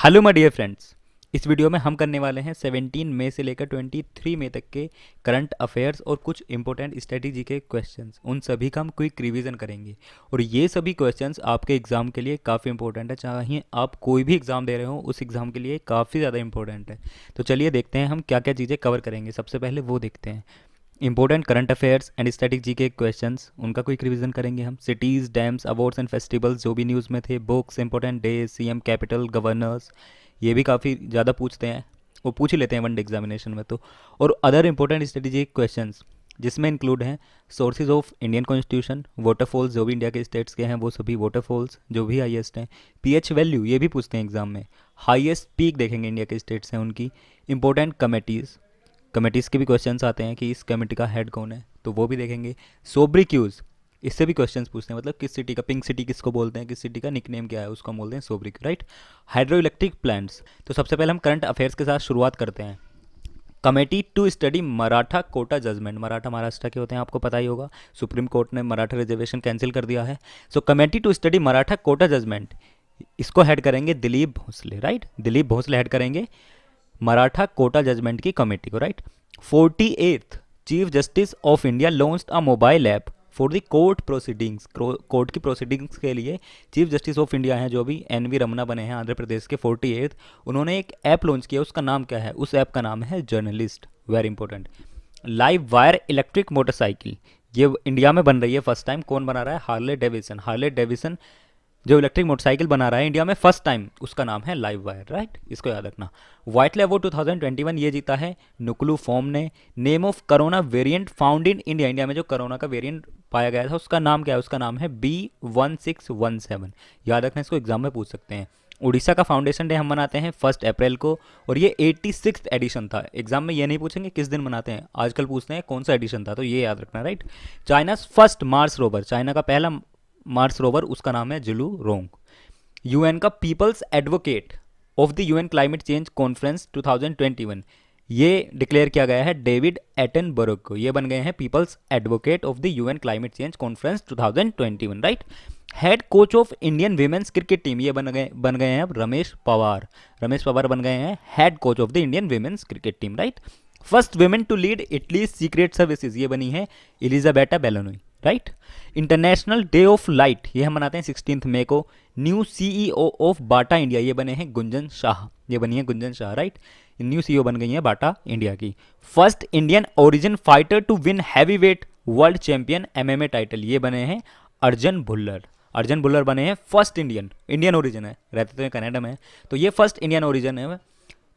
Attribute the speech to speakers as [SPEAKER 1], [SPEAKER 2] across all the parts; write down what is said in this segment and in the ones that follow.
[SPEAKER 1] Hello my dear friends. इस video में हम करने वाले हैं 17 मई से लेकर 23 मई तक के करंट अफेयर्स और कुछ इंपॉर्टेंट स्ट्रेटजी के क्वेश्चंस। उन सभी का हम क्विक रिवीजन करेंगे और ये सभी क्वेश्चंस आपके एग्जाम के लिए काफ़ी इंपॉर्टेंट है। चाहे आप कोई भी एग्जाम दे रहे हो, उस एग्जाम के लिए काफ़ी ज़्यादा इंपॉर्टेंट है। तो चलिए देखते हैं हम क्या क्या चीज़ें कवर करेंगे। सबसे पहले वो देखते हैं important current affairs and static के क्वेश्चंस, उनका क्विक रिवीजन करेंगे हम। Cities, dams, awards and festivals जो भी न्यूज़ में थे, books, important days, CM, capital, governors, ये भी काफ़ी ज़्यादा पूछते हैं, वो पूछ ही लेते हैं वनडे एग्जामिनेशन में तो। और अदर इंपॉर्टेंट स्ट्रेटेजिक क्वेश्चंस जिसमें इंक्लूड हैं sources of Indian constitution, waterfalls जो भी इंडिया के स्टेट्स के हैं वो सभी वाटरफॉल्स जो भी हाईएस्ट हैं, पीएच वैल्यू ये भी पूछते हैं एग्जाम में, हाईएस्ट पीक देखेंगे इंडिया के स्टेट्स हैं उनकी, इंपॉर्टेंट कमेटीज़ के भी क्वेश्चंस आते हैं कि इस कमेटी का हेड कौन है, तो वो भी देखेंगे। सोब्रिक्यूज, इससे भी क्वेश्चंस पूछते हैं, मतलब किस सिटी का, पिंक सिटी किसको बोलते हैं, किस सिटी का निकनेम क्या है, उसको हम बोलते हैं सोब्रिक्यू, राइट। हाइड्रो इलेक्ट्रिक प्लांट्स, तो सबसे पहले हम करंट अफेयर्स के साथ शुरुआत करते हैं। Committee to study Maratha quota judgement, Maratha Maharashtra के होते हैं, आपको पता ही होगा। सुप्रीम कोर्ट ने मराठा रिजर्वेशन कैंसिल कर दिया है। So committee to study Maratha quota judgement, इसको हेड करेंगे दिलीप भोसले, राइट। दिलीप भोसले हेड करेंगे मराठा कोटा जजमेंट की कमेटी को, right. 48th chief justice of India launched a mobile app for the court proceedings, court की प्रोसीडिंग्स के लिए चीफ जस्टिस ऑफ इंडिया हैं जो भी एनवी रमना बने हैं आंध्र प्रदेश के 48th, उन्होंने एक ऐप लॉन्च किया, उसका नाम क्या है, उस ऐप का नाम है journalist, very important. Live wire electric motorcycle, ये इंडिया में बन रही है फर्स्ट टाइम, कौन बना रहा है, हार्ले डेविसन। हार्ले डेविसन जो इलेक्ट्रिक मोटरसाइकिल बना रहा है इंडिया में फर्स्ट टाइम, उसका नाम है लाइव वायर, राइट, इसको याद रखना। वाइटले अवार्ड 2021 ये जीता है नुकलू फॉर्म ने। Name of corona variant found in India, India में जो कोरोना का वेरिएंट पाया गया था उसका नाम क्या है, उसका नाम है B1617, याद रखना, इसको एग्जाम में पूछ सकते हैं। उड़ीसा का फाउंडेशन डे हम मनाते हैं 1 अप्रैल को और ये 86th एडिशन था। एग्जाम में ये नहीं पूछेंगे किस दिन मनाते हैं, आजकल पूछते हैं कौन सा एडिशन था, तो ये याद रखना, right. China first Mars rover, China का पहला मार्स रोवर, उसका नाम है जुलू रोंग। यूएन का people's advocate of the UN climate change conference 2021, ये डिक्लेयर किया गया है डेविड एटनबर्ग को, ये बन गए हैं people's advocate of the UN climate change conference 2021, right. Head coach of Indian women's cricket team, ये बन गए हैं अब रमेश पवार, रमेश पवार बन गए हैं head coach of the Indian women's cricket team, right. First women to lead Italy secret services, ये बनी है Elisabetta Belloni, right. International day of light, ये हम मनाते हैं 16 मई को। New CEO of Bata India, ये बने हैं गुंजन शाह, ये बनी है Gunjan Shah, right. New CEO बन गई है बाटा इंडिया की। First Indian origin fighter to win heavyweight world champion MMA title, ये बने हैं अर्जन भुल्लर, अर्जन भुल्लर बने हैं फर्स्ट इंडियन ओरिजिन है, रहते तो कनाडा में, तो ये फर्स्ट इंडियन ओरिजिन है,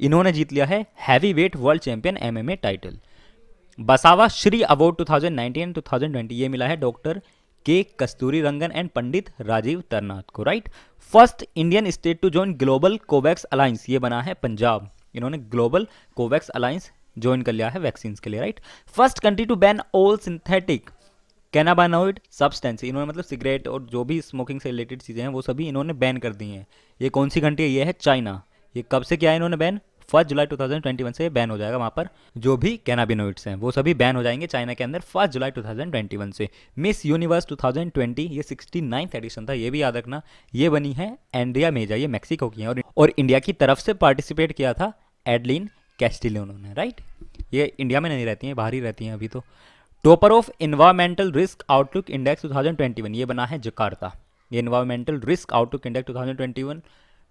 [SPEAKER 1] इन्होंने जीत लिया है heavy weight world champion MMA title. बसावा श्री अवार्ड 2019-2020 ये मिला है डॉक्टर के कस्तूरी रंगन एंड पंडित राजीव तरनाथ को, right. First Indian state to join global Covax alliance, ये बना है पंजाब, इन्होंने ग्लोबल कोवैक्स अलायंस ज्वाइन कर लिया है वैक्सीन के लिए, right. First country to ban all synthetic cannabinoid substance, इन्होंने मतलब सिगरेट और जो भी स्मोकिंग से रिलेटेड चीज़ें हैं वो सभी इन्होंने बैन कर दी हैं। ये कौन सी कंट्री है, ये है चाइना। ये कब से किया है इन्होंने बैन, 1 जुलाई 2021 से बैन हो जाएगा, वहाँ पर जो भी कैनाबिनोइड्स हैं वो सभी बैन हो जाएंगे चाइना के अंदर 1 जुलाई 2021 से। मिस यूनिवर्स 2020 ये 69th एडिशन था, ये भी याद रखना, ये बनी है एंड्रिया मेजा, ये मैक्सिको की है और इंडिया की तरफ से पार्टिसिपेट किया था एडलिन कैस्टिलियो उन्होंने, राइट। ये इंडिया में नहीं रहती हैं, बाहर ही रहती हैं अभी तो। Topper of environmental risk outlook index 2021, ये बना है जकार्ता, ये इन्वायरमेंटल रिस्क आउटलुक इंडेक्स 2021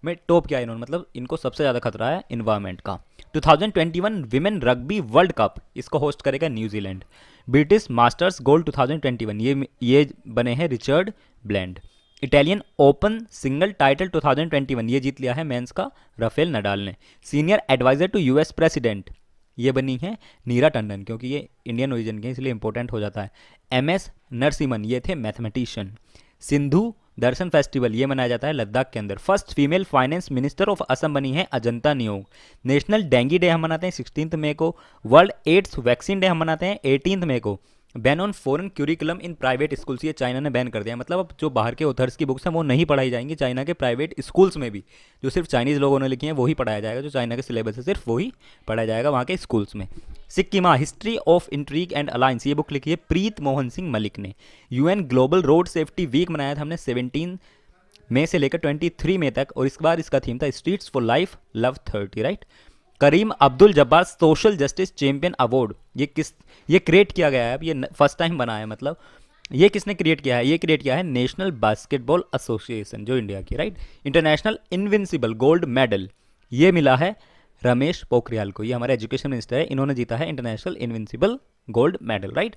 [SPEAKER 1] में टॉप किया इन्होंने, मतलब इनको सबसे ज़्यादा खतरा है इन्वायरमेंट का। 2021 विमेन रग्बी वर्ल्ड कप, इसको होस्ट करेगा न्यूजीलैंड। ब्रिटिश मास्टर्स गोल्ड 2021, ये बने हैं Richard Bland. Italian open single title 2021, ये जीत लिया है मेंस का राफेल नडाल ने। Senior adviser to US president, ये बनी है नीरा टंडन, क्योंकि ये इंडियन ओरिजिन के इसलिए इंपॉर्टेंट हो जाता है। एमएस नरसिम्हन, ये थे मैथमेटिशियन। सिंधु दर्शन फेस्टिवल, ये मनाया जाता है लद्दाख के अंदर। First female finance minister of Assam बनी है अजंता नियोग। नेशनल डेंगी डे हम मनाते हैं 16 मई को। वर्ल्ड एड्स वैक्सीन डे हम मनाते हैं 18 मई को। Ban on foreign curriculum in private schools, ये चाइना ने बैन कर दिया, मतलब अब जो बाहर के ऑथर्स की बुक्स हैं वो नहीं पढ़ाई जाएंगी चाइना के प्राइवेट स्कूल्स में भी, जो सिर्फ चाइनीज़ लोगों ने लिखी हैं वही पढ़ाया जाएगा, जो चाइना के सिलेबस है सिर्फ वही पढ़ाया जाएगा वहाँ के स्कूल्स में। Sikkim a history of intrigue and alliance, ये बुक लिखी है प्रीत मोहन सिंह मलिक ने। UN global road safety week मनाया था हमने 17 मई से लेकर 23 मई तक, और इस बार इसका थीम था streets for life love 30, right. Kareem Abdul Jabbar social justice champion award, ये क्रिएट किया गया है, अब ये फर्स्ट टाइम बना है, मतलब ये किसने क्रिएट किया है, ये क्रिएट किया है नेशनल बास्केटबॉल एसोसिएशन जो इंडिया की, right. International invincible gold medal ये मिला है रमेश पोखरियाल को, ये हमारे एजुकेशन मिनिस्टर है, इन्होंने जीता है international invincible gold medal, right.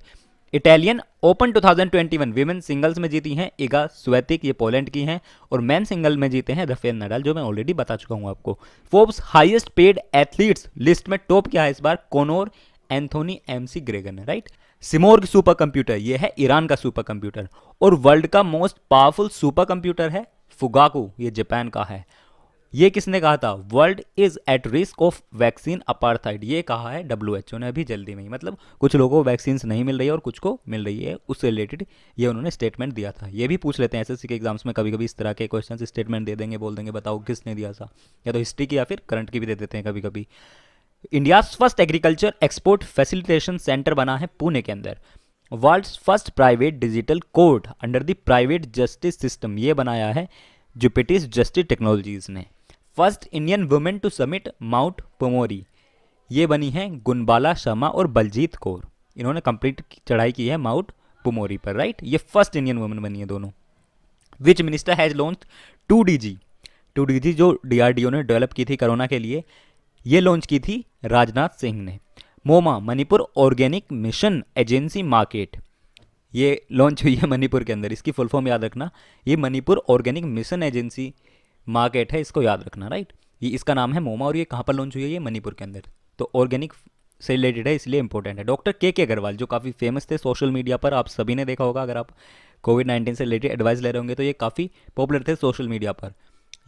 [SPEAKER 1] Italian open 2021 women singles में जीती हैं इगा स्वेतिक, ये पोलैंड की हैं, और मैन सिंगल में जीते हैं राफेल नडाल, जो मैं ऑलरेडी बता चुका हूं आपको। Forbes highest paid athletes list में टॉप क्या है इस बार, कोनोर एंथोनी एमसी ग्रेगर ने, राइट। सिमोर्ग सुपर कंप्यूटर ये है ईरान का सुपर कंप्यूटर, और वर्ल्ड का मोस्ट पावरफुल सुपर कंप्यूटर है फुगाकू, ये जापान का है। ये किसने कहा था, world is at risk of vaccine apartheid, ये कहा है WHO ने अभी जल्दी में ही, मतलब कुछ लोगों को वैक्सीन नहीं मिल रही है और कुछ को मिल रही है, उससे रिलेटेड ये उन्होंने स्टेटमेंट दिया था। ये भी पूछ लेते हैं SSC के एग्जाम्स में कभी कभी, इस तरह के क्वेश्चन स्टेटमेंट दे देंगे, बोल देंगे बताओ किसने दिया था, या तो हिस्ट्री की या फिर करंट की भी दे देते हैं कभी कभी। India first agriculture export facilitation centre बना है पुणे के अंदर। World's first private digital court under the private justice system, ये बनाया है जुपिटिस जस्टिस टेक्नोलॉजीज ने। First Indian women to summit Mount Pumori, ये बनी है गुनबाला शर्मा और बलजीत कौर, इन्होंने कंप्लीट चढ़ाई की है माउंट पोमोरी पर, राइट। ये फर्स्ट इंडियन वुमेन बनी है दोनों। विच मिनिस्टर हैज लॉन्च 2DG जो DRDO ने डेवलप की थी कोरोना के लिए, ये लॉन्च की थी राजनाथ सिंह ने। MOMA Manipur organic mission agency market, ये लॉन्च हुई है मणिपुर के अंदर, इसकी फुल फॉर्म याद रखना, ये Manipur organic mission agency market है, इसको याद रखना, राइट। ये इसका नाम है मोमा, और ये कहाँ पर लॉन्च हुई है, ये मणिपुर के अंदर, तो ऑर्गेनिक से रिलेटेड है इसलिए इंपॉर्टेंट है। डॉक्टर के अग्रवाल जो काफ़ी फेमस थे सोशल मीडिया पर, आप सभी ने देखा होगा, अगर आप कोविड-19 से रिलेटेड एडवाइस ले रहे होंगे तो ये काफ़ी पॉपुलर थे सोशल मीडिया पर।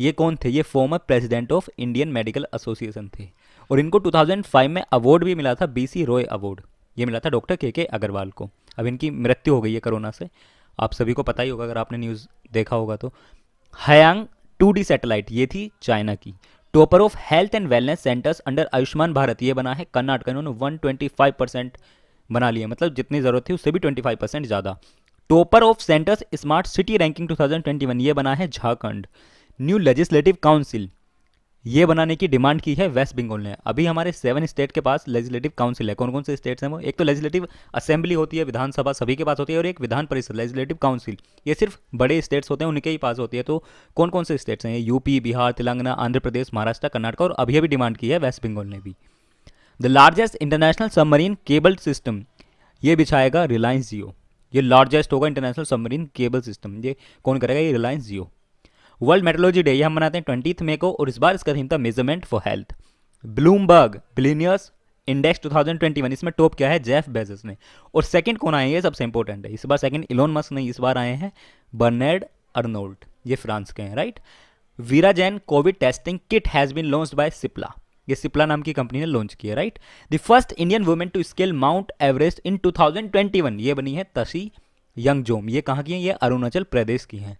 [SPEAKER 1] ये कौन थे, ये former president of Indian medical association थे, और इनको 2005 में अवार्ड भी मिला था, BC रॉय अवार्ड, ये मिला था डॉक्टर के अग्रवाल को। अब इनकी मृत्यु हो गई है कोरोना से, आप सभी को पता ही होगा अगर आपने न्यूज़ देखा होगा तो। हयांग 2D सैटेलाइट, ये थी चाइना की। Topper of health and wellness centres under Ayushman Bharat, ये बना है कर्नाटक, इन्होंने 125% बना लिया, मतलब जितनी जरूरत थी उससे भी 25% ज़्यादा। Topper of centres smart city ranking 2021, ये बना है झारखंड। न्यू लेजिस्लेटिव काउंसिल, ये बनाने की डिमांड की है वेस्ट बंगाल ने। अभी हमारे 7 स्टेट के पास लेजिस्लेटिव काउंसिल है, कौन कौन से स्टेट्स हैं वो, एक तो लेजिस्लेटिव असेंबली होती है, विधानसभा सभी के पास होती है, और एक विधान परिषद लेजिस्लेटिव काउंसिल, ये सिर्फ बड़े स्टेट्स होते हैं उनके ही पास होती है। तो कौन कौन से स्टेट्स हैं, यूपी, बिहार, तेलंगाना, आंध्र प्रदेश, महाराष्ट्र, कर्नाटक, और अभी अभी डिमांड की है वेस्ट बंगाल ने भी। The largest international submarine cable system, ये बिछाएगा रिलायंस जियो, ये लार्जेस्ट होगा इंटरनेशनल सबमरीन केबल सिस्टम, ये कौन करेगा, ये रिलायंस जियो। वर्ल्ड मेट्रोलॉजी डे ये हम मनाते हैं 20 मई को, और इस बार इसका थीम था measurement for health. Bloomberg billionaires index 2021, इसमें टॉप क्या है, जेफ बेजोस ने, और सेकंड कौन आए हैं, ये सबसे इंपॉर्टेंट है, इस बार सेकंड इलोन मस्क नहीं, इस बार आए हैं बर्नार्ड अर्नोल्ट, ये फ्रांस के हैं, right. Viragen covid testing kit has been launched by Cipla, ये सिप्ला नाम की कंपनी ने लॉन्च किया, right. The first Indian women to scale Mount Everest in 2021, ये बनी है तसी यंगजोम, ये कहाँ की है, ये अरुणाचल प्रदेश की हैं।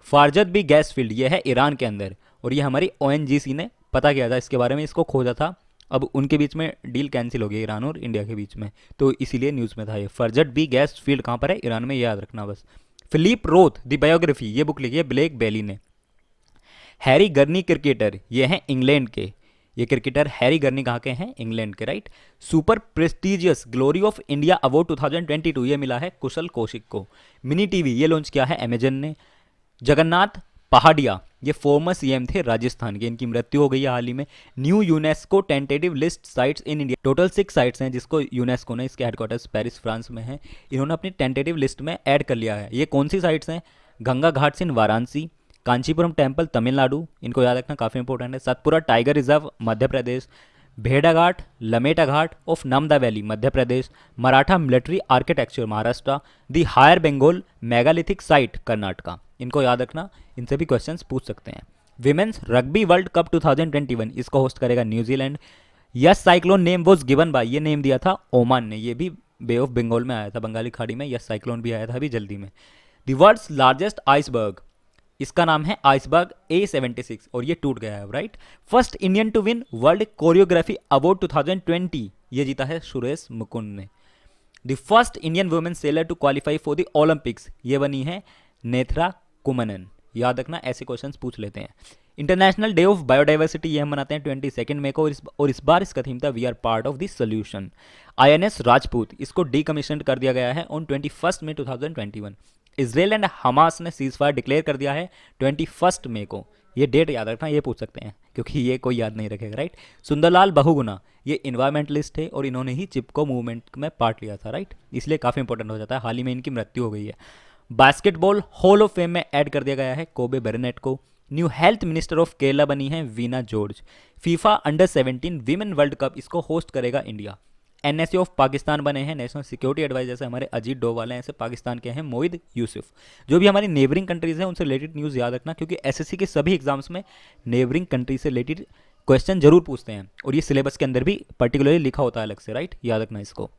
[SPEAKER 1] फारजत बी गैस फील्ड, ये है ईरान के अंदर, और ये हमारी ONGC ने पता किया था इसके बारे में, इसको खोजा था, अब उनके बीच में डील कैंसिल हो गई ईरान और इंडिया के बीच में, तो इसीलिए न्यूज़ में था ये। फरजत बी गैस फील्ड कहाँ पर है, ईरान में, ये याद रखना बस। फिलिप रोथ द बायोग्राफी, ये बुक लिखी है ब्लेक बेली ने। हैरी गर्नी क्रिकेटर, ये हैं इंग्लैंड के, ये क्रिकेटर हैरी गर्नी कहाँ के हैं, इंग्लैंड के, right. Super prestigious glory of India award 2022, ये मिला है कुशल कौशिक को। मिनी टीवी ये लॉन्च किया है अमेजन ने। जगन्नाथ पहाड़िया, ये फॉर्मर CM थे राजस्थान के, इनकी मृत्यु हो गई है हाल ही में। New UNESCO tentative list sites in India, total 6 sites हैं जिसको यूनेस्को ने, इसके हेडक्वार्टर्स पेरिस फ्रांस में है, इन्होंने अपनी टेंटेटिव लिस्ट में ऐड कर लिया है। ये कौन सी साइट्स हैं, गंगा घाट्स इन वाराणसी, कांचीपुरम टेम्पल तमिलनाडु, इनको याद रखना काफ़ी इंपॉर्टेंट है। सतपुरा टाइगर रिजर्व मध्य प्रदेश, भेड़ा घाट लमेटा घाट of Narmada valley Madhya Pradesh, Maratha military architecture Maharashtra, the higher Bengal megalithic site Karnataka, इनको याद रखना, इनसे भी क्वेश्चंस पूछ सकते हैं। विमेंस रग्बी वर्ल्ड कप 2021, इसको होस्ट करेगा New Zealand. Yes cyclone name was given by, ये नेम दिया था ओमान ने, ये भी बे ऑफ बंगाल में आया था, बंगाली खाड़ी में, यस साइक्लोन भी आया था अभी जल्दी में। द वर्ल्ड्स लार्जेस्ट आइसबर्ग, इसका नाम है आइसबर्ग A76, और ये टूट गया है, right. First Indian to win world choreography award 2020, ये जीता है सुरेश मुकुंद ने। The first Indian women sailor to qualify for the Olympics, ये बनी है नेथरा कुमनन, याद रखना, ऐसे क्वेश्चंस पूछ लेते हैं। इंटरनेशनल डे ऑफ बायोडाइवर्सिटी ये हम मनाते हैं 22 मई को, और इस बार इसका थीम था we are part of this solution. INS Rajput, इसको डीकमीशन कर दिया गया है ऑन 21 मई 2021। इसराइल एंड हमास ने सीज फायर डिक्लेयर कर दिया है 21 मई को। ये डेट याद रखना, ये पूछ सकते हैं क्योंकि ये कोई याद नहीं रखेगा, राइट। सुंदरलाल बहुगुणा ये इन्वायरमेंटलिस्ट थे और इन्होंने ही चिपको मूवमेंट में पार्ट लिया था, राइट, इसलिए काफ़ी इंपॉर्टेंट हो जाता है। हाल ही में इनकी मृत्यु हो गई है। बास्केटबॉल हॉल ऑफ फेम में ऐड कर दिया गया है कोबे बेरनेट को। New health minister of Kerala बनी है Veena George. FIFA under-17 women world cup इसको होस्ट करेगा इंडिया। NSA ऑफ पाकिस्तान बने हैं नेशनल सिक्योरिटी एडवाइजर से हमारे अजीत डोवाल हैं, ऐसे पाकिस्तान के हैं मोहिद यूसुफ। जो भी हमारी नेबरिंग कंट्रीज हैं उनसे रिलेटेड न्यूज़ याद रखना, क्योंकि SSC के सभी एग्जाम्स में नेबरिंग कंट्री से रिलेटेड क्वेश्चन जरूर पूछते हैं, और ये सिलेबस के अंदर भी पर्टिकुलरली लिखा होता है अलग से, राइट, याद रखना इसको।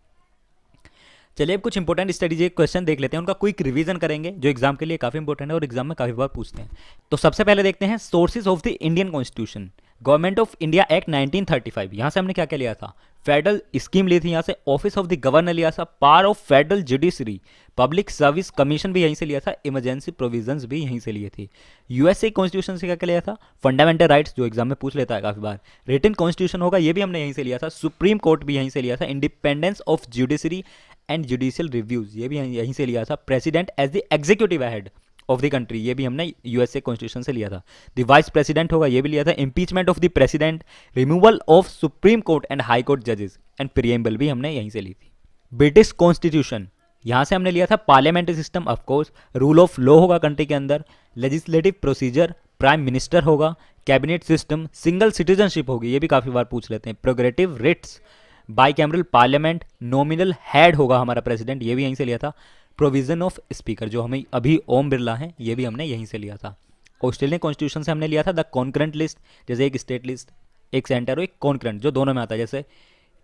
[SPEAKER 1] चलिए अब कुछ इंपॉर्टेंट स्ट्रेटेजी क्वेश्चन देख लेते हैं, उनका क्विक रिवीजन करेंगे जो एग्जाम के लिए काफी इंपॉर्टेंट है और एग्जाम में काफी बार पूछते हैं। तो सबसे पहले देखते हैं sources of the Indian constitution. Government of India act 1935, यहाँ से हमने क्या क्या लिया था, फेडरल स्कीम ली थी यहाँ से, ऑफिस ऑफ द गवर्नर लिया था, power of federal judiciary, public service commission भी यहीं से लिया था, इमरजेंसी प्रोविजंस भी यहीं से लिए थे। USA कॉन्स्टिट्यूशन से क्या क्या लिया था, फंडामेंटल राइट्स जो एग्जाम में पूछ लेता है काफी बार, रिटन कॉन्स्टिट्यूशन होगा ये भी हमने यहीं से लिया था, सुप्रीम कोर्ट भी यहीं से लिया था, independence of judiciary and judicial reviews ये भी यहीं से लिया था, president as the executive head of the country ये भी हमने USA कॉन्स्टिट्यूशन से लिया था, द वाइस प्रेसिडेंट होगा ये भी लिया था, impeachment of the president, removal of supreme court and high court जजेस एंड प्रीएम्बल भी हमने यहीं से ली थी। ब्रिटिश कॉन्स्टिट्यूशन यहाँ से हमने लिया था, parliamentary system of course, rule of law होगा कंट्री के अंदर, लेजिस्लेटिव प्रोसीजर, प्राइम मिनिस्टर होगा, कैबिनेट सिस्टम, सिंगल सिटीजनशिप होगी ये भी काफी बार पूछ लेते हैं, prerogative writs, bicameral parliament, nominal head होगा हमारा प्रेसिडेंट ये भी यहीं से लिया था, प्रोविजन ऑफ स्पीकर जो हमें अभी ओम बिरला हैं ये भी हमने यहीं से लिया था। ऑस्ट्रेलियन कॉन्स्टिट्यूशन से हमने लिया था द कॉन्करेंट लिस्ट, जैसे एक स्टेट लिस्ट, एक सेंटर और एक कॉन्करेंट जो दोनों में आता है, जैसे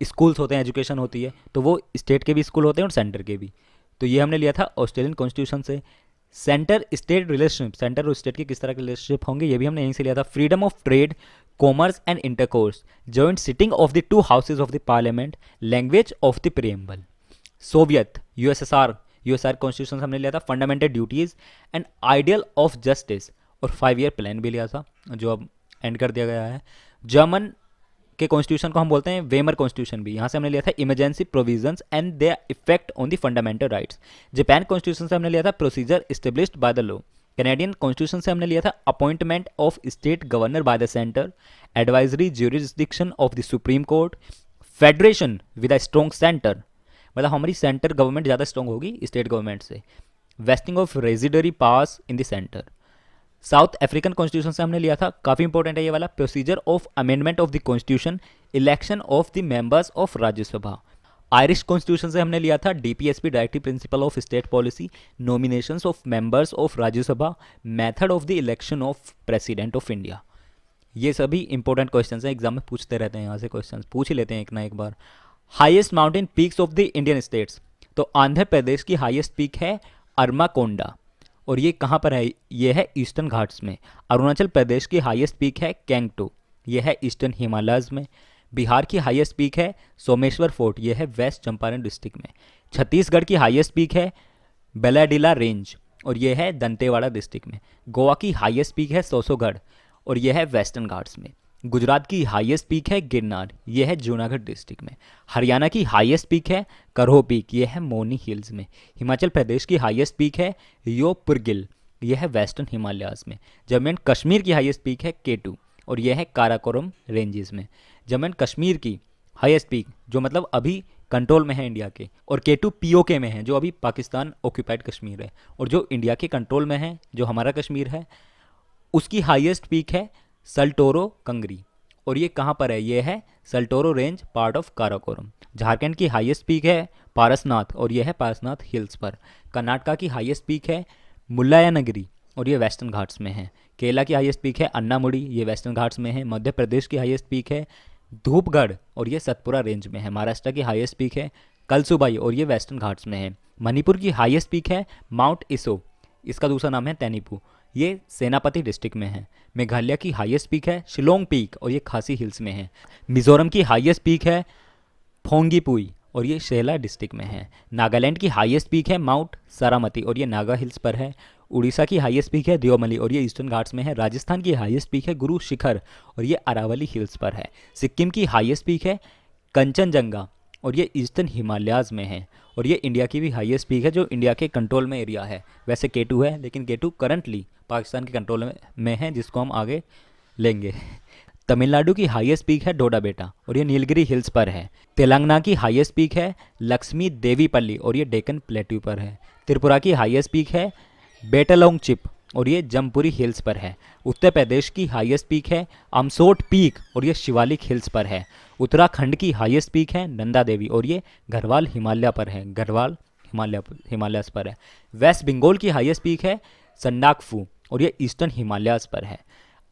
[SPEAKER 1] स्कूल्स होते हैं, एजुकेशन होती है तो वो स्टेट के भी स्कूल होते हैं और सेंटर के भी, तो ये हमने लिया था ऑस्ट्रेलियन कॉन्स्टिट्यूशन से। सेंटर स्टेट रिलेशनशिप, सेंटर और स्टेट के किस तरह के रिलेशनशिप होंगे ये भी हमने यहीं से लिया था। Freedom of trade, commerce and intercourse, joint sitting of the two houses of the parliament, language of the preamble. Soviet USR constitution हमने लिया था, fundamental duties and ideal of justice, और 5 ईयर प्लान भी लिया था जो अब एंड कर दिया गया है। जर्मन के कॉन्स्टिट्यूशन को हम बोलते हैं वेमर कॉन्स्टिट्यूशन भी, यहाँ से हमने लिया था emergency provisions and their effect on the fundamental rights. Japan constitution से हमने लिया था procedure established by the law. Canadian constitution से हमने लिया था appointment of state governor by the centre, advisory jurisdiction of the supreme court, federation with a strong centre, मतलब हमारी सेंटर गवर्नमेंट ज़्यादा स्ट्रॉन्ग होगी स्टेट गवर्नमेंट से, vesting of residuary powers in the centre. South African constitution से हमने लिया था, काफ़ी इंपॉर्टेंट है ये वाला, procedure of amendment of the constitution, election of the members of Rajya Sabha. Irish constitution से हमने लिया था DPSP directive principle of state policy, nominations of members of Rajya Sabha, method of the election of president of India. ये सभी important questions हैं, exam में पूछते रहते हैं, यहाँ से क्वेश्चंस पूछ ही लेते हैं एक ना एक बार। Highest mountain peaks of the Indian states, तो आंध्र प्रदेश की हाईएस्ट पीक है अरमाकोंडा, और ये कहाँ पर है, ये है ईस्टर्न घाट्स में। अरुणाचल प्रदेश की हाईएस्ट पीक है कैंगटो, ये है ईस्टर्न हिमालयज में। बिहार की हाईएस्ट पीक है सोमेश्वर फोर्ट, ये है वेस्ट चंपारण डिस्ट्रिक्ट में। छत्तीसगढ़ की हाईएस्ट पीक है बेलाडीला रेंज, और ये है दंतेवाड़ा डिस्ट्रिक्ट में। गोवा की हाईएस्ट पीक है सोसोगढ़, और ये है वेस्टर्न घाट्स में। गुजरात की हाईएस्ट पीक है गिरनार, ये है जूनागढ़ डिस्ट्रिक्ट में। हरियाणा की हाईएस्ट पीक है करहो पीक, ये है मोनी हिल्स में। हिमाचल प्रदेश की हाईएस्ट पीक है योपुरगिल, ये है वेस्टर्न हिमालयाज में। जम्मू एंड कश्मीर की हाईएस्ट पीक है केटू, और यह है काराकोरम रेंजेस में। जम्मू एंड कश्मीर की हाईएस्ट पीक जो मतलब अभी कंट्रोल में है इंडिया के, और केटू POK में है जो अभी पाकिस्तान ऑक्यूपाइड कश्मीर है, और जो इंडिया के कंट्रोल में है जो हमारा कश्मीर है उसकी हाईएस्ट पीक है सल्टोरो कंगरी, और ये कहाँ पर है, ये है Saltoro range part of Karakoram. Jharkhand की हाईएस्ट पीक है पारसनाथ, और ये है पारसनाथ हिल्स पर। कर्नाटका की हाईएस्ट पीक है मुल्लायानगिरी, और ये वेस्टर्न घाट्स में है। केरला की हाईएस्ट पीक है अन्नामुड़ी, ये वेस्टर्न घाट्स में है। मध्य प्रदेश की हाईएस्ट पीक है धूपगढ़, और ये सतपुरा रेंज में है। महाराष्ट्र की हाईएस्ट पीक है कलसुबाई, और ये वेस्टर्न घाट्स में है। मणिपुर की हाईएस्ट पीक है माउंट इसो, इसका दूसरा नाम है तेनिपू, ये सेनापति डिस्ट्रिक्ट में है। मेघालय की हाईएस्ट पीक है शिलोंग पीक, और ये खासी हिल्स में है। मिजोरम की हाईएस्ट पीक है फोंगीपुई, और ये शेला डिस्ट्रिक्ट में है। नागालैंड की हाईएस्ट पीक है माउंट सारामती, और ये नागा हिल्स पर है। उड़ीसा की हाईएस्ट पीक है देओमली और ये ईस्टर्न घाट्स में है। राजस्थान की हाईएस्ट पीक है गुरु शिखर और ये अरावली हिल्स पर है। सिक्किम की हाईएस्ट पीक है कंचनजंगा और ये ईस्टर्न हिमालयाज में है। और ये इंडिया की भी हाईएस्ट पीक है जो इंडिया के कंट्रोल में एरिया है। वैसे K2 है लेकिन K2 करंटली पाकिस्तान के कंट्रोल में है, जिसको हम आगे लेंगे। तमिलनाडु की हाईएस्ट पीक है डोडा बेटा और ये नीलगिरी हिल्स पर है। तेलंगाना की हाईएस्ट पीक है लक्ष्मी देवीपल्ली और ये डेक्कन प्लेट्यू पर है। त्रिपुरा की हाईएस्ट पीक है बेटलोंग चिप और ये जमपुरी हिल्स पर है। उत्तर प्रदेश की हाईएस्ट पीक है अमसोट पीक और ये शिवालिक हिल्स पर है। उत्तराखंड की हाईएस्ट पीक है नंदा देवी और ये गढ़वाल हिमालय पर है, गढ़वाल हिमालयास पर है। वेस्ट बंगाल की हाईएस्ट पीक है संडाकफू और ये ईस्टर्न हिमालयास पर है।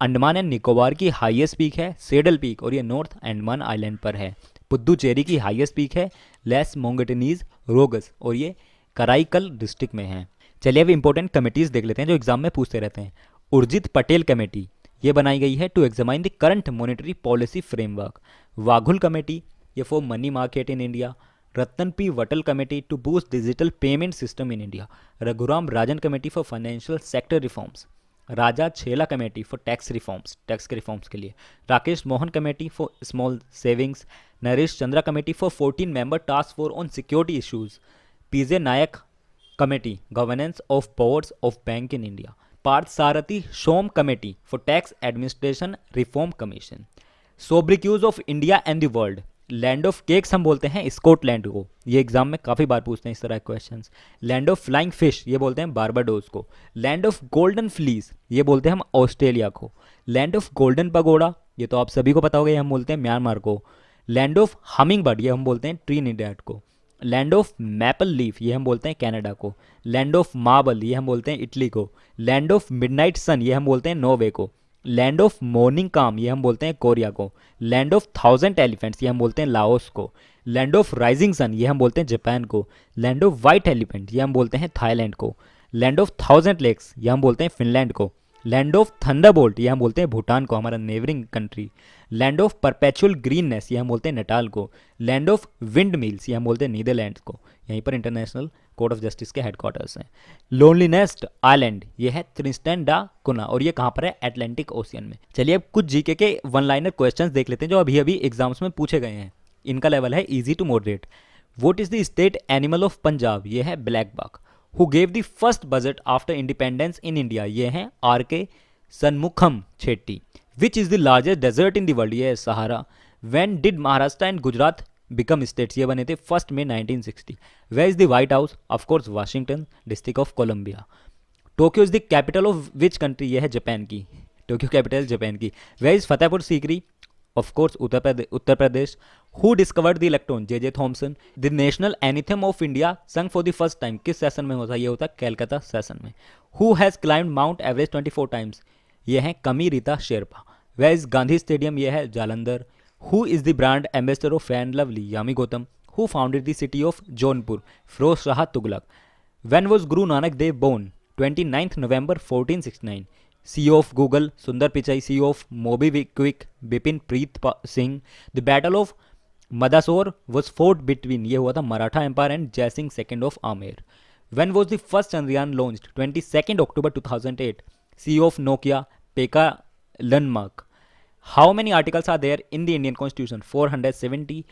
[SPEAKER 1] अंडमान एंड निकोबार की हाईएस्ट पीक है सेडल पीक और ये नॉर्थ अंडमान आइलैंड पर है। पुद्दुचेरी की हाईएस्ट पीक है लेस मोंगेटनीज रोगस और ये कराईकल डिस्ट्रिक्ट में है। चलिए अब इंपॉर्टेंट कमेटीज देख लेते हैं जो एग्जाम में पूछते रहते हैं। उर्जित पटेल कमेटी ये बनाई गई है to examine the current monetary policy framework. Vaghul committee ये for money market in India. Ratan P Vatal committee to boost digital payment system in India. Raghuram Rajan committee for financial sector reforms. Raja Chelliah committee for tax के reforms के लिए। Rakesh Mohan committee for small savings. Naresh Chandra committee for 14 member task force on security issues. P J Nayak committee governance of boards of bank in India. Parthasarathi Shome committee for tax administration reform commission. Sobriquets of India and the world. Land of cakes हम बोलते हैं Scotland को, ये exam में काफ़ी बार पूछते हैं इस तरह के questions. Land of flying fish ये बोलते हैं बारबाडोस को। लैंड ऑफ गोल्डन फ्लीस ये बोलते हैं हम ऑस्ट्रेलिया को। लैंड ऑफ गोल्डन पगोड़ा ये तो आप सभी को पता होगा, ये हम बोलते हैं म्यांमार को। लैंड ऑफ हमिंग बर्ड ये हम बोलते हैं ट्रिनिडेड को। लैंड ऑफ मैपल लीफ ये हम बोलते हैं कनाडा को। लैंड ऑफ मार्बल ये हम बोलते हैं इटली को। लैंड ऑफ मिडनाइट सन ये हम बोलते हैं नॉर्वे को। लैंड ऑफ मॉर्निंग काम ये हम बोलते हैं कोरिया को। लैंड ऑफ 1000 एलिफेंट्स ये हम बोलते हैं लाओस को। लैंड ऑफ राइजिंग सन ये हम बोलते हैं जापान को। लैंड ऑफ वाइट एलिफेंट ये हम बोलते हैं थाईलैंड को। लैंड ऑफ 1000 लेक्स ये हम बोलते हैं फिनलैंड को। लैंड ऑफ थंडरबोल्ट ये हम बोलते हैं भूटान को, हमारा neighbouring country. Land of perpetual greenness ये हम बोलते हैं नेपाल को। लैंड ऑफ विंड मिल्स ये हम बोलते हैं नीदरलैंड को। यहीं पर इंटरनेशनल कोर्ट ऑफ जस्टिस के हेडक्वार्टर्स हैं। लोनलीनेस्ट आइलैंड ये है त्रिस्टन डा कुना और ये कहाँ पर है, एटलांटिक ओशियन में। चलिए अब कुछ जीके के वन लाइनर क्वेश्चंस देख लेते हैं जो अभी अभी एग्जाम्स में पूछे गए हैं। इनका लेवल है easy to moderate. What is the state animal of Punjab, ये है black buck. Who gave the first budget after independence in India, ये हैं R K. Shanmukham Shetty. Which is the largest desert in the world, ये है Sahara. When did Maharashtra and Gujarat become states, ये बने थे 1 मई 1960। Where is the White House, of course Washington, District of Columbia. Tokyo is the capital of which country, ये है Japan की। Tokyo capital Japan की। Where is Fatehpur Sikri, of course Uttar Pradesh. Who discovered the electron, J Thomson. The national anthem of India sung for the first time, किस session में होता है, ये होता है कैलकाता सेशन में। Who has climbed Mount Everest 24 times, ये है Kami Rita Sherpa. Where is Gandhi stadium, ये है Jalandhar. Who is the brand ambassador of fair and lovely, Yami Gautam. Who founded the city of Jaunpur, Firoz Shah Tughlaq. When was Guru Nanak Dev born, 29 November 1469। CEO of Google सुंदर Pichai. CEO of MobiKwik Bipin Preet Singh. The battle of मदासोर was fort between, ये हुआ था Maratha empire and Jaisingh second of Amer. When was the first Chandrayaan launched, 22 October 2008। CEO of Nokia पेका लनमार्क। How many articles are there in the Indian constitution, 470।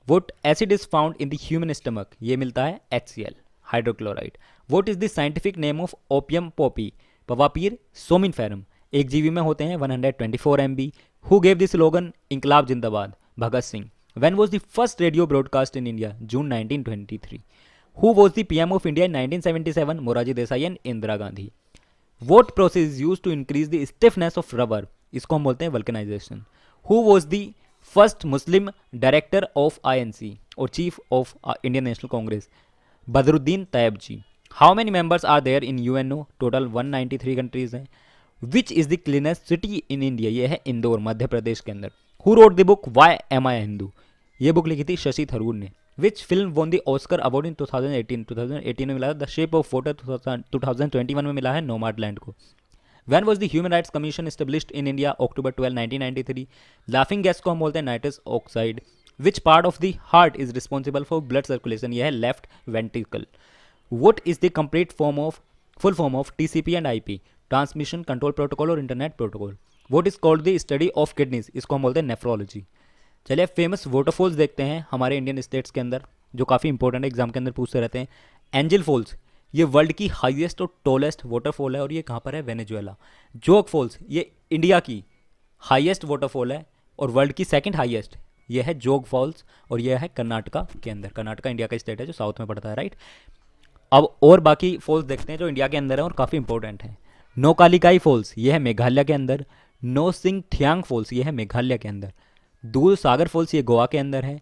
[SPEAKER 1] What acid is found in the human stomach, ये मिलता है HCl hydrochloride. What is the scientific name of opium poppy, papaver somniferum. एक GB में होते हैं 124 MB। Who gave the slogan इंकलाब जिंदाबाद, Bhagat Singh. When was the first radio broadcast in India, June 1923। Who was the PM of India in 1977, Morarji Desai and Indira Gandhi. What process is used to increase the stiffness of rubber, इसको हम बोलते हैं vulcanization. Who was the first Muslim director of INC और chief of Indian National Congress, Badruddin Tyabji. How many members are there in UNO, total 193 countries हैं। Which is the cleanest city in India, ये है इंदौर, मध्य प्रदेश के अंदर। Who wrote the book why am I Hindu, ये book लिखी थी शशि थरूर ने। Which film won the Oscar award in 2018 में मिला द शेप ऑफ वाटर, 2021 में मिला है नोमैडलैंड को। When was the Human Rights Commission established in India, October 12, 1993? Laughing gas को हम बोलते हैं nitrous oxide. Which part of the heart is responsible for blood circulation, यह है left ventricle. What is the complete form of full form of TCP and IP, transmission control protocol और internet protocol. What is called the study of kidneys, इसको हम बोलते हैं nephrology. चलिए famous waterfalls देखते हैं हमारे इंडियन स्टेट्स के अंदर, जो काफ़ी इंपॉर्टेंट है, एग्जाम के अंदर पूछते रहते हैं। एंजल फॉल्स, ये वर्ल्ड की हाईएस्ट और टॉलेस्ट वाटरफॉल है और ये कहाँ पर है, वेनेजुएला। जोग फॉल्स, ये इंडिया की हाईएस्ट वाटरफॉल है और वर्ल्ड की सेकंड हाईएस्ट, ये है जोग फॉल्स और ये है कर्नाटका के अंदर। कर्नाटका इंडिया का स्टेट है जो साउथ में पड़ता है, राइट। अब और बाकी फॉल्स देखते हैं जो इंडिया के अंदर है और काफ़ी इंपॉर्टेंट है। नोकालिकाई फॉल्स, ये है मेघालय के अंदर। नो सिंग थियांग फॉल्स, ये है मेघालय के अंदर। दूध सागर फॉल्स, ये गोवा के अंदर है।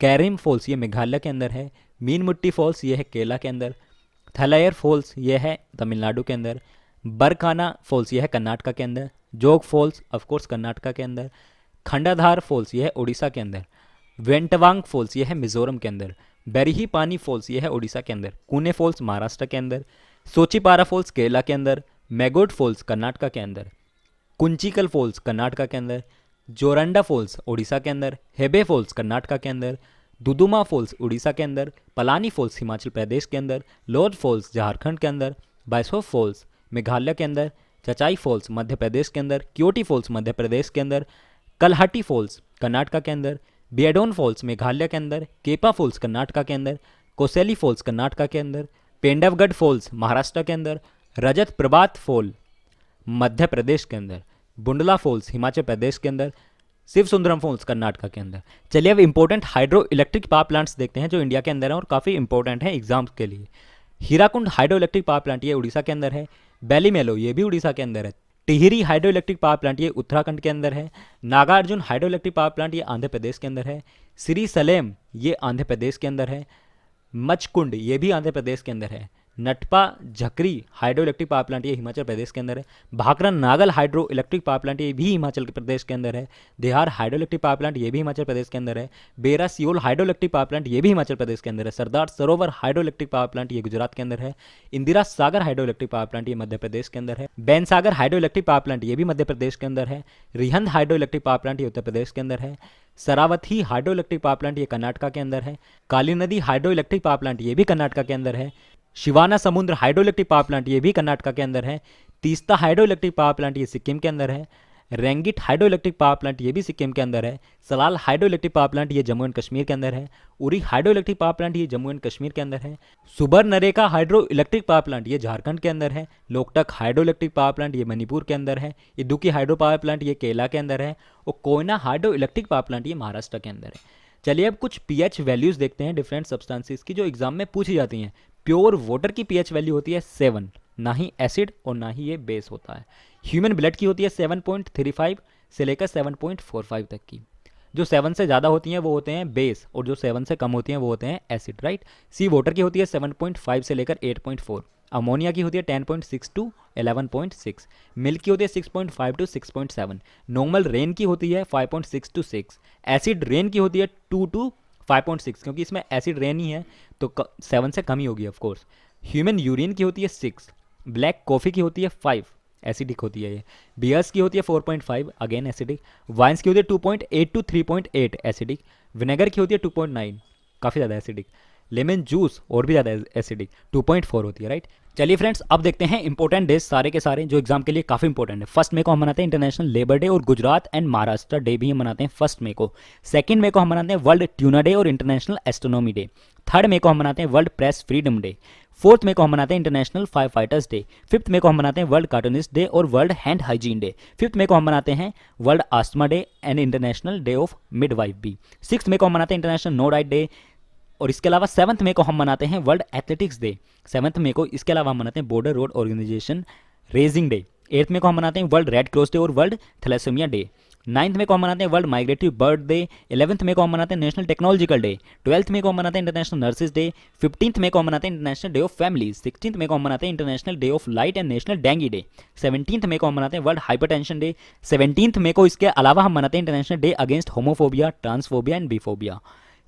[SPEAKER 1] कैरिम फॉल्स, ये मेघालय के अंदर है। मीन मुट्टी फॉल्स, ये है केरला के अंदर। थलायर फॉल्स, ये है तमिलनाडु के अंदर। बरकाना फॉल्स, ये है कर्नाटका के अंदर। जोग फॉल्स ऑफकोर्स कर्नाटका के अंदर। खंडाधार फॉल्स, ये है उड़ीसा के अंदर। वेंटवांग फॉल्स, ये है मिजोरम के अंदर। बेरही पानी फॉल्स, ये है उड़ीसा के अंदर। कुने फॉल्स महाराष्ट्र के अंदर। सोचिपारा फॉल्स केरला के अंदर। मैगोड फॉल्स कर्नाटका के अंदर। कुंचिकल फॉल्स कर्नाटका के अंदर। जोरंडा फॉल्स उड़ीसा के अंदर। हेबे फॉल्स कर्नाटका के अंदर। दुदुमा फॉल्स उड़ीसा के अंदर। पलानी फॉल्स हिमाचल प्रदेश के अंदर। लोध फॉल्स झारखंड के अंदर। बाइसो फॉल्स मेघालय के अंदर। चचाई फॉल्स मध्य प्रदेश के अंदर। क्योटी फॉल्स मध्य प्रदेश के अंदर। कलहटी फॉल्स कर्नाटका के अंदर। बियाडोन फॉल्स मेघालय के अंदर। केपा फॉल्स कर्नाटका के अंदर। कोसेली फॉल्स कर्नाटका के अंदर। पेंडवगढ़ फॉल्स महाराष्ट्र के अंदर। रजत प्रभात फॉल मध्य प्रदेश के अंदर। बुंडला फॉल्स हिमाचल प्रदेश के अंदर। शिव सुंदरम फॉल्स कर्नाटका के अंदर। चलिए अब important hydro electric power plants देखते हैं जो इंडिया के अंदर है और काफ़ी इंपॉर्टेंट है एग्जाम्स के लिए। Hirakud hydro electric power plant, ये उड़ीसा के अंदर है। बैलीमेलो, ये भी उड़ीसा के अंदर है। Tehri hydro electric power plant, ये उत्तराखंड के अंदर है। Nagarjuna hydro electric power plant, ये आंध्र प्रदेश के अंदर है। श्री सलेम, ये आंध्र प्रदेश के अंदर है। मचकुंड, ये भी आंध्र प्रदेश के अंदर है। Nathpa Jhakri hydro electric power plant, ये हिमाचल प्रदेश के अंदर है। Bhakra Nangal hydro electric power plant, ये भी हिमाचल प्रदेश के अंदर है। Dehar hydro electric power plant, ये भी हिमाचल प्रदेश के अंदर है। Baira Siul hydro electric power plant, ये भी हिमाचल प्रदेश के अंदर है। Sardar Sarovar hydro electric power plant, ये गुजरात के अंदर है। Indira Sagar hydro electric power plant, ये मध्य प्रदेश के अंदर है। बैन सागर हाइड्रो इलेक्ट्रिक पावर प्लांट, ये भी मध्य प्रदेश के अंदर है। Rihand hydro electric power plant, ये उत्तर प्रदेश के अंदर है। Saravati hydro electric power plant, ये कर्नाटका के अंदर है। काली नदी हाइड्रो इलेक्ट्रिक पावर प्लांट, ये भी कर्नाटका के अंदर है। शिवाना समुद्र हाइड्रो इलेक्ट्रिक पावर प्लांट, ये भी कर्नाटका के अंदर है। Teesta hydro electric power plant, ये सिक्किम के अंदर है। Rangit hydro electric power plant, ये भी सिक्किम के अंदर है। Salal hydro electric power plant, ये जम्मू एंड कश्मीर के अंदर है। Uri hydro electric power plant, ये जम्मू एंड कश्मीर के अंदर है। Subarnarekha hydro electric power plant, ये झारखंड के अंदर है। Loktak hydro electric power plant, ये मणिपुर के अंदर है। इदुकी हाइड्रो पावर प्लांट, ये केरला के अंदर है। और Koyna hydro electric power plant, ये महाराष्ट्र के अंदर है। चलिए अब कुछ पीएच वैल्यूज देखते हैं डिफरेंट सब्सटेंसेस की जो एग्जाम में पूछी जाती हैं। प्योर वाटर की पीएच वैल्यू होती है 7, ना ही एसिड और ना ही ये बेस होता है। ह्यूमन ब्लड की होती है 7.35 से लेकर 7.45 तक की। जो 7 से ज़्यादा होती हैं वो होते हैं बेस और जो 7 से कम होती हैं वो होते हैं एसिड, राइट। सी वाटर की होती है 7.5 से लेकर 8.4। अमोनिया की होती है 10.6 टू 11.6। मिल्क की होती है 6.5 टू 6.7। नॉर्मल रेन की होती है 5.6 टू 6। एसिड रेन की होती है 2 टू 5.6, क्योंकि इसमें एसिड रेन ही है तो 7 से कम ही होगी ऑफकोर्स। ह्यूमन यूरिन की होती है 6। ब्लैक कॉफ़ी की होती है 5, एसिडिक होती है ये। बियर्स की होती है 4.5, अगेन एसिडिक। वाइन्स की होती है 2.8 टू 3.8, एसिडिक। विनेगर की होती है 2.9, काफ़ी ज़्यादा एसिडिक। लेमन जूस और भी ज़्यादा एसिडिक, 2.4 होती है, राइट। चलिए फ्रेंड्स अब देखते हैं इंपॉर्टेंट डेज सारे के सारे जो एग्जाम के लिए काफ़ी इंपॉर्टेंट है। 1 मई को हम मनाते हैं इंटरनेशनल लेबर डे और गुजरात एंड महाराष्ट्र डे भी हम मनाते हैं 1 मई को। 2 मई को हम मनाते हैं वर्ल्ड ट्यूना डे और इंटरनेशनल एस्ट्रोनॉमी डे। 3 मई को हम मनाते हैं वर्ल्ड प्रेस फ्रीडम डे। 4 मई को हम मनाते हैं इंटरनेशनल फायर फाइटर्स डे। 5 मई को हम मनाते हैं वर्ल्ड कार्टूनिस्ट डे और वर्ल्ड हैंड हाइजीन डे। 5 मई को हम मनाते हैं world asthma day and international day of midwife भी। 6 मई को हम मनाते हैं इंटरनेशनल नो डाइट डे। और इसके अलावा 7 मई को हम मनाते हैं वर्ल्ड एथलेटिक्स डे। 7 मई को इसके अलावा हम मनाते हैं border road organisation raising day. 8 मई को हम मनाते हैं वर्ल्ड रेड क्रॉस डे और वर्ल्ड थैलेसेमिया डे। 9 मई को हम मनाते हैं वर्ल्ड माइग्रेटरी बर्ड डे। 11 मई को हम मनाते हैं नेशनल टेक्नोलॉजिकल डे। 12 मई को हम मनाते हैं इंटरनेशनल नर्सेज डे। 15 मई को हम मनाते हैं इंटरनेशनल डे ऑफ फैमिली। 16 मई को हम मनाते हैं international day of light and national dengue day. 17 मई को हम मनाते हैं वर्ल्ड हाइपरटेंशन डे। 17 मई को इसके अलावा हम मनाते हैं international day against homophobia, transphobia and biphobia.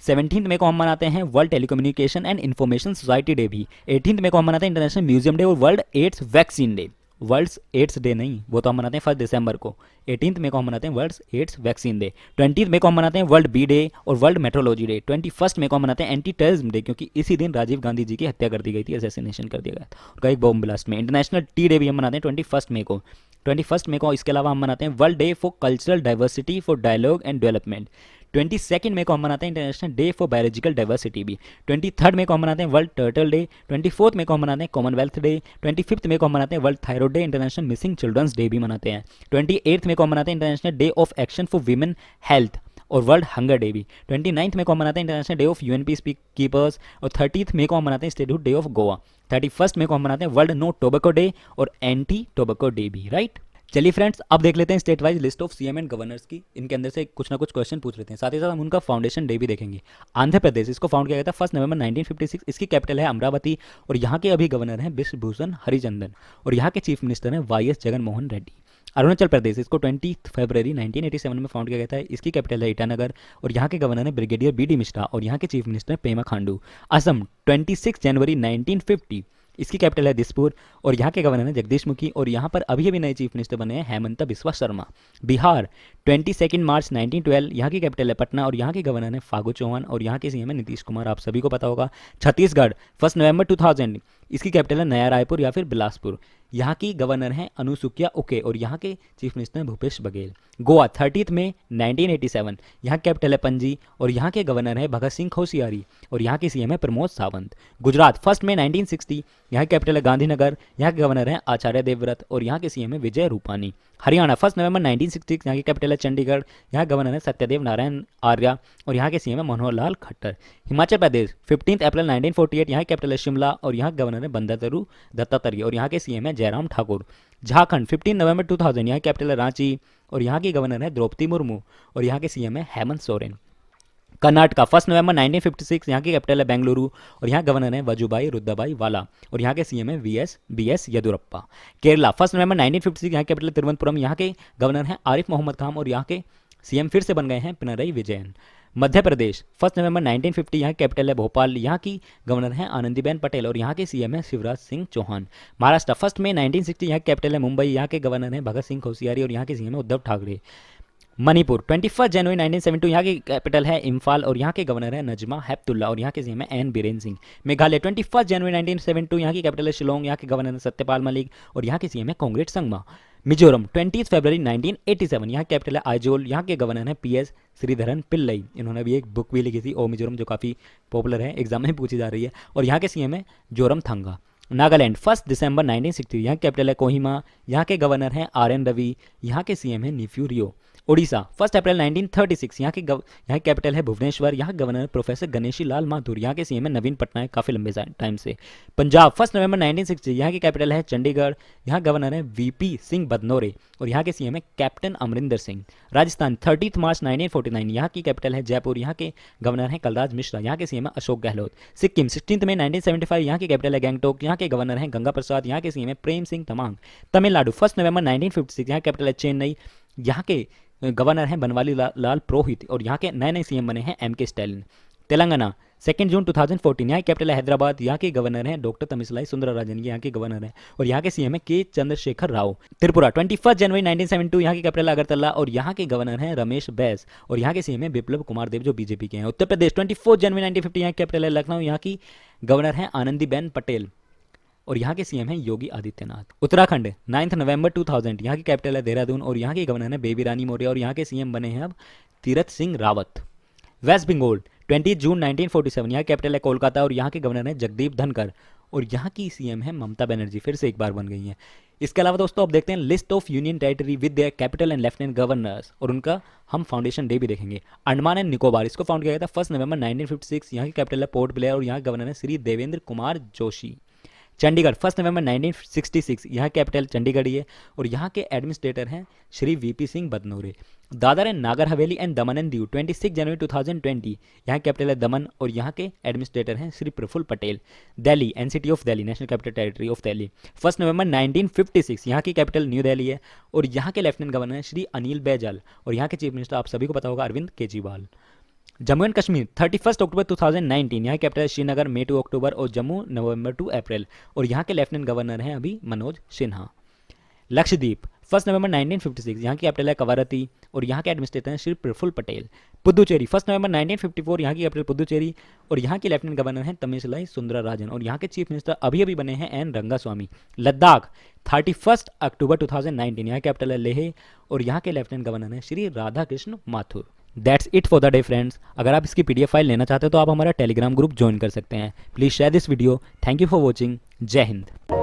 [SPEAKER 1] 17 मई को हम मनाते हैं world telecommunication and information society day भी। 18 मई को हम मनाते हैं इंटरनेशनल म्यूजियम डे और world AIDS vaccine day. World's AIDS day नहीं, वो तो हम मनाते हैं 1 दिसंबर को। 18 मई को हम मनाते हैं वर्ल्ड्स एड्स वैक्सीन डे। 20 मई को हम मनाते हैं वर्ल्ड बी डे और वर्ल्ड मेट्रोलॉजी डे। 21 मई को हम मनाते हैं एंटी टेररिज्म डे, क्योंकि इसी दिन राजीव गांधी जी की हत्या कर दी गई थी, असैसिनेशन कर दिया गया था उनका एक बॉम्ब ब्लास्ट में। इंटरनेशनल टी डे भी हम मनाते हैं 21 मई को। 21 मई को इसके अलावा हम मनाते हैं world day for cultural diversity for dialogue and development. 22 मई को हम मनाते हैं international day for biological diversity भी। 23 मई को हम मनाते हैं वर्ल्ड टर्टल डे। 24 मई को हम मनाते हैं कॉमनवेल्थ डे। 25 मई को हम मनाते हैं world thyroid day. International missing children's day भी मनाते हैं। 28 मई को हम मनाते हैं international day of action for women health और वर्ल्ड हंगर डे भी। 29 मई को हम मनाते हैं international day of UN peace keepers. और 30 मई को हम मनाते हैं स्टेटहुड डे ऑफ गोवा। 31 मई को हम मनाते हैं वर्ल्ड नो टोबैको डे और एंटी टोबैको डे भी, राइट। चलिए फ्रेंड्स, अब देख लेते हैं state wise list of CM and governors की। इनके अंदर से कुछ ना कुछ क्वेश्चन पूछ लेते हैं, साथ ही साथ हम उनका फाउंडेशन डे भी देखेंगे। आंध्र प्रदेश, इसको फाउंड किया गया था 1 नवंबर 1956। इसकी कैपिटल है अमरावती और यहाँ के अभी गवर्नर हैं बिश्वभूषण हरिचंदन और यहाँ के चीफ मिनिस्टर हैं वाई.एस. जगनमोहन रेड्डी। अरुणाचल प्रदेश, इसको 20 फरवरी 1987 में फाउंड किया गया था। इसकी कैपिटल है ईटानगर और यहाँ के गवर्नर हैं ब्रिगेडियर बी डी मिश्रा और यहाँ के चीफ मिनिस्टर पेमा खांडू। असम, 26 जनवरी 1950, इसकी कैपिटल है दिसपुर और यहाँ के गवर्नर हैं जगदीश मुखी और यहाँ पर अभी अभी नए चीफ मिनिस्टर बने हैं हेमंत बिस्वा शर्मा। बिहार, 22 मार्च 1912, यहाँ की कैपिटल है पटना और यहाँ के गवर्नर हैं फागू चौहान और यहाँ के सीएम है नीतीश कुमार, आप सभी को पता होगा। छत्तीसगढ़, 1 नवंबर 2000, इसकी कैपिटल है नया रायपुर या फिर बिलासपुर। यहाँ की गवर्नर हैं अनुसुकिया उके और यहाँ के चीफ मिनिस्टर हैं भूपेश बघेल। गोवा, 30 मई 1987, यहाँ कैपिटल है पणजी और यहाँ के गवर्नर हैं भगत सिंह कोश्यारी और यहाँ के सीएम है प्रमोद सावंत। गुजरात, 1 मई 1960, यहाँ कैपिटल है गांधीनगर, यहाँ के गवर्नर हैं आचार्य देवव्रत और यहाँ के सीएम है विजय रूपानी। हरियाणा, 1 नवंबर 1966, यहाँ की कैपिटल है चंडीगढ़, यहाँ गवर्नर है सत्यदेव नारायण आर्या और यहाँ के सीएम है मनोहर लाल खट्टर। हिमाचल प्रदेश, 15 अप्रैल 1948, यहाँ कैपिटल है शिमला और यहाँ गवर्नर है बंडारू दत्तात्रेय और यहाँ के सीएम है जयराम ठाकुर। झारखंड, 15 नवंबर 2000, यहाँ कैपिटल है रांची और यहाँ की गवर्नर है द्रौपदी मुर्मू और यहाँ के सीएम है हेमंत सोरेन। कर्नाटका, 1 नवंबर 1956, यहाँ की कैपिटल है बेंगलुरु और यहाँ गवर्नर है वजुभाई रुद्रभाई वाला और यहाँ के सीएम है बी एस येदुरप्पा। केरला, 1 नवंबर 1956, यहाँ कैपिटल है तिरुवनंतपुरम, यहाँ के गवर्नर हैं आरिफ मोहम्मद खान और यहाँ के सीएम फिर से बन गए हैं पिनरई विजयन। मध्य प्रदेश, 1 नवंबर 1950, यहाँ कैपिटल है भोपाल, यहाँ की गवर्नर हैं आनंदीबेन पटेल और यहाँ के सीएम है शिवराज सिंह चौहान। महाराष्ट्र, 1 मई 1960, यहाँ कैपिटल है मुंबई, यहाँ के गवर्नर हैं भगत सिंह कोश्यारी और यहाँ के सीएम है उद्धव ठाकरे। मणिपुर, 21 जनवरी 1972, यहाँ की कैपिटल है इम्फाल और यहाँ के गवर्नर है नजमा हेपतुल्ला और यहाँ के सीएम है एन बीरेन सिंह। मेघालय, 21 जनवरी 1972, यहाँ की कैपिटल है शिलोंग, यहाँ के गवर्नर है सत्यपाल मलिक और यहाँ के सीएम है कांग्रेट संगमा। मिजोरम, 20 फरवरी 1987, यहाँ कैपिटल है आइजोल, यहाँ के गवर्नर हैं पीएस श्रीधरन पिल्लई। इन्होंने भी एक बुक भी लिखी थी ओ मिजोरम, जो काफ़ी पॉपुलर है, एग्जाम में पूछी जा रही है और यहाँ के सीएम है जोरम थंगा। नागालैंड, 1 दिसंबर 1960, यहाँ कैपिटल है कोहिमा, यहाँ के गवर्नर हैं आर एन रवि, यहाँ के सीएम है निफ्यू रियो। ओडिशा, 1 अप्रैल 1936, यहाँ की कैपिटल है भुवनेश्वर, यहाँ गवर्नर प्रोफेसर गणेशी लाल माथुर, यहाँ के सीएम है नवीन पटनायक काफ़ी लंबे टाइम से। पंजाब, 1 नवंबर 1960, यहाँ की कैपिटल है चंडीगढ़, यहाँ गवर्नर है वीपी सिंह बदनौरे और यहाँ के सीएम है कैप्टन अमरिंदर सिंह। राजस्थान, 30 मार्च 1949, यहाँ की कैपिटल है जयपुर, यहाँ के गवर्नर हैं कलराज मिश्रा, यहाँ के सीएम है अशोक गहलोत। सिक्किम, 16 मई 1975, यहाँ की कैपिटल है गैंगटोक, यहाँ के गवर्नर हैं गंगा प्रसाद, यहाँ के सीएम है प्रेम सिंह तमांग। तमिलनाडु, 1 नवंबर 1956, यहाँ कैपिटल है चेन्नई, यहाँ के गवर्नर हैं बनवाली लाल पुरोहित और यहाँ के नए नए सीएम बने हैं एम के स्टैलिन। तेलंगाना, 2 जून 2014, यहाँ की कैपिटल है हैदराबाद, यहाँ के गवर्नर हैं डॉक्टर तमिसलाई सुंदरराजन, यहाँ के गवर्नर हैं और यहाँ के सीएम है के चंद्रशेखर राव। त्रिपुरा, 21 जनवरी 1972, यहाँ की कैपिटल है अगरतला और यहाँ के गवर्नर हैं रमेश बैस और यहाँ के सीएम है बिप्लब कुमार देव, जो बीजेपी के हैं। उत्तर प्रदेश, 24 जनवरी 1950, यहाँ की कैपिटल है लखनऊ, यहाँ की गवर्नर हैं आनंदीबेन पटेल और यहाँ के सीएम हैं योगी आदित्यनाथ। उत्तराखंड, 9 नवंबर 2000, यहाँ की कैपिटल है देहरादून और यहाँ के गवर्नर हैं बेबी रानी मौर्य और यहाँ के सीएम बने हैं अब तीरथ सिंह रावत। वेस्ट बंगाल, 20 जून 1947, यहाँ कैपिटल है कोलकाता और यहाँ के गवर्नर हैं जगदीप धनखड़ और यहाँ की सीएम है ममता बनर्जी, फिर से एक बार बन गई हैं। इसके अलावा दोस्तों अब देखते हैं list of union territory with their capital and lieutenant governors और उनका हम फाउंडेशन डे भी देखेंगे। अंडमान एंड निकोबार, इसको फाउंड किया गया था 1 नवंबर 1956, यहाँ की कैपिटल है पोर्ट ब्लेयर और यहाँ गवर्नर है श्री देवेंद्र कुमार जोशी। चंडीगढ़, 1 नवंबर 1966, यहाँ कैपिटल चंडीगढ़ ही है और यहाँ के एडमिनिस्ट्रेटर हैं Shri VP Singh बदनौरे। Dadar and Nagar Haveli and Daman and Diu, 26 जनवरी 2020, यहाँ कैपिटल है दमन और यहाँ के एडमिनिस्ट्रेटर हैं Shri Praful Patel. Delhi, NCT of Delhi, national capital territory of Delhi, 1 नवंबर 1956, यहाँ की कैपिटल न्यू दिल्ली है और यहाँ के लेफ्टिनेंट गवर्नर हैं श्री अनिल बैजल और यहाँ के चीफ मिनिस्टर आप सभी को पता होगा अरविंद केजरीवाल। जम्मू एंड कश्मीर, 31 अक्टूबर 2019, यहाँ कैपिटल है श्रीनगर, मई 2 अक्टूबर और जम्मू नवंबर 2 अप्रैल और यहाँ के लेफ्टिनेंट गवर्नर हैं अभी मनोज सिन्हा। लक्षद्वीप 1 नवंबर 1956, यहाँ की कैपिटल है कवारत्ती और यहाँ के एडमिनिस्ट्रेटर हैं श्री प्रफुल्ल पटेल। पुदुचेरी 1 नवंबर 1954, यहाँ की कैपिटल पुदुचेरी और यहाँ के लेफ्टिनेंट गवर्नर हैं तमिलसाई सुंदरराजन और यहाँ के चीफ मिनिस्टर अभी अभी बने हैं एन रंगास्वामी। लद्दाख 31 अक्टूबर 2019, यहाँ कैपिटल है लेह और यहाँ के लेफ्टिनेंट गवर्नर हैं Shri Radha Krishna Mathur. That's it for the day friends. अगर आप इसकी PDF फाइल लेना चाहते हो तो आप हमारा टेलीग्राम ग्रुप ज्वाइन कर सकते हैं। Please share this video. Thank you for watching. जय हिंद।